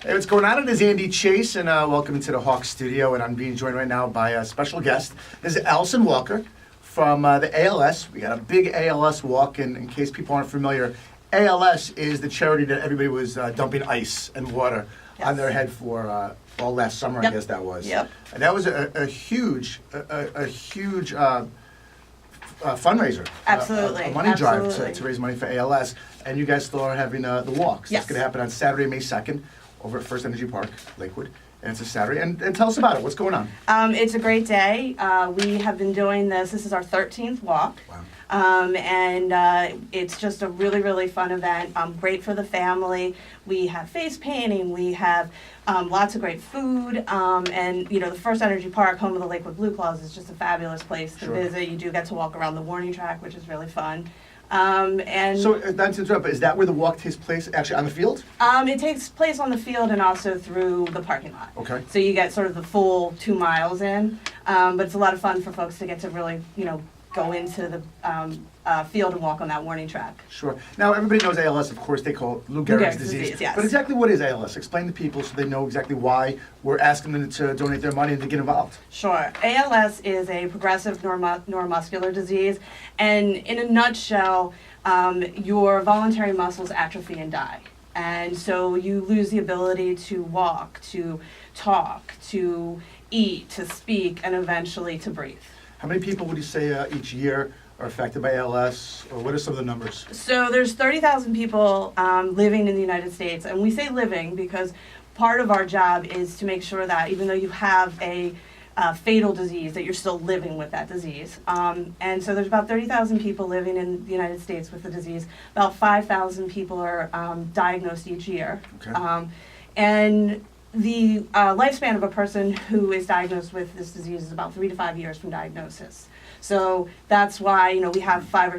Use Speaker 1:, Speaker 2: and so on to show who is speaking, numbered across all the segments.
Speaker 1: Hey, what's going on? It is Andy Chase, and welcome into the Hawk Studio. And I'm being joined right now by a special guest. This is Allison Walker from the ALS. We got a big ALS walk, and in case people aren't familiar, ALS is the charity that everybody was dumping ice and water on their head for all last summer. I guess that was.
Speaker 2: Yep.
Speaker 1: And that was a huge fundraiser.
Speaker 2: Absolutely.
Speaker 1: A money drive to raise money for ALS. And you guys still are having the walk. So
Speaker 2: Yes.
Speaker 1: It's going to happen on Saturday, May 2nd, over at FirstEnergy Park, Lakewood. And it's a Saturday. And tell us about it. What's going on?
Speaker 2: It's a great day. We have been doing this. This is our 13th walk.
Speaker 1: Wow.
Speaker 2: It's just a really, really fun event. Great for the family. We have face painting. We have lots of great food. And, you know, the FirstEnergy Park, home of the Lakewood Blue Claws, is just a fabulous place to visit. You do get to walk around the warning track, which is really fun.
Speaker 1: So, not to interrupt, but is that where the walk takes place, actually on the field?
Speaker 2: It takes place on the field and also through the parking lot.
Speaker 1: Okay.
Speaker 2: So you get sort of the full 2 miles in, but it's a lot of fun for folks to get to really, you know, go into the field and walk on that warning track.
Speaker 1: Sure. Now, everybody knows ALS, of course, they call it Lou Gehrig's disease.
Speaker 2: Yes.
Speaker 1: But exactly what is ALS? Explain to people so they know exactly why we're asking them to donate their money and to get involved.
Speaker 2: Sure. ALS is a progressive neuromuscular disease, and in a nutshell, your voluntary muscles atrophy and die. And so you lose the ability to walk, to talk, to eat, to speak, and eventually to breathe.
Speaker 1: How many people would you say each year are affected by ALS, or what are some of the numbers?
Speaker 2: So there's 30,000 people living in the United States, and we say living because part of our job is to make sure that even though you have a fatal disease, that you're still living with that disease. And so there's about 30,000 people living in the United States with the disease. About 5,000 people are diagnosed each year.
Speaker 1: Okay.
Speaker 2: And the lifespan of a person who is diagnosed with this disease is about 3 to 5 years from diagnosis. So that's why, you know, we have 5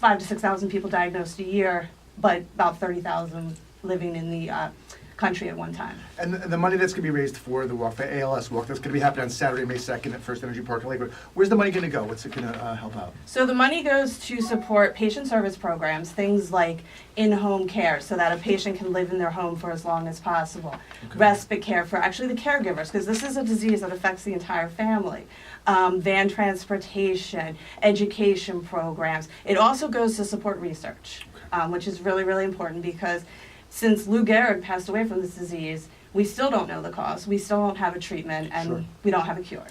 Speaker 2: to 6,000 people diagnosed a year, but about 30,000 living in the country at one time.
Speaker 1: And the money that's going to be raised for the walk, the ALS walk, that's going to be happening on Saturday, May 2nd at FirstEnergy Park in Lakewood. Where's the money going to go? What's it going to help out?
Speaker 2: So the money goes to support patient service programs, things like in-home care, so that a patient can live in their home for as long as possible.
Speaker 1: Okay.
Speaker 2: Respite care for actually the caregivers, because this is a disease that affects the entire family. Van transportation, education programs. It also goes to support research, which is really, really important because since Lou Gehrig passed away from this disease, we still don't know the cause. We still don't have a treatment, and we don't have a cure.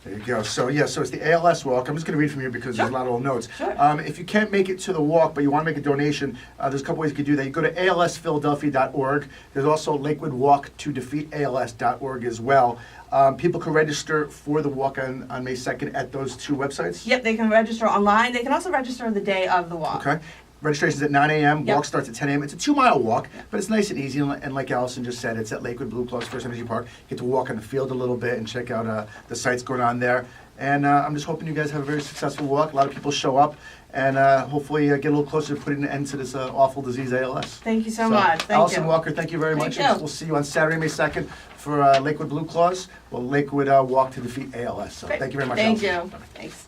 Speaker 1: There you go. So, yeah, so it's the ALS walk. I'm just going to read from here because there's a lot of old notes.
Speaker 2: Sure.
Speaker 1: If you can't make it to the walk, but you want to make a donation, there's a couple ways you can do that. You go to alsphiladelphia.org. There's also Lakewood Walk to defeatals.org as well. People can register for the walk on May 2nd at those two websites?
Speaker 2: Yep, they can register online. They can also register the day of the walk.
Speaker 1: Okay. Registration's at 9 a.m.
Speaker 2: Yep.
Speaker 1: Walk starts at 10 a.m. It's a 2-mile walk, but it's nice and easy. And like Allison just said, it's at Lakewood Blue Claws FirstEnergy Park. You get to walk on the field a little bit and check out the sights going on there. And I'm just hoping you guys have a very successful walk. A lot of people show up, and hopefully get a little closer to putting an end to this awful disease, ALS.
Speaker 2: Thank you so much. Thank
Speaker 1: Allison
Speaker 2: you.
Speaker 1: Walker, thank you very much.
Speaker 2: Thank you.
Speaker 1: We'll see you on Saturday, May 2nd for Lakewood Blue Claws. Well, Lakewood Walk to defeat ALS. So
Speaker 2: Great.
Speaker 1: thank you very much,
Speaker 2: Thank
Speaker 1: Allison.
Speaker 2: you. Thanks.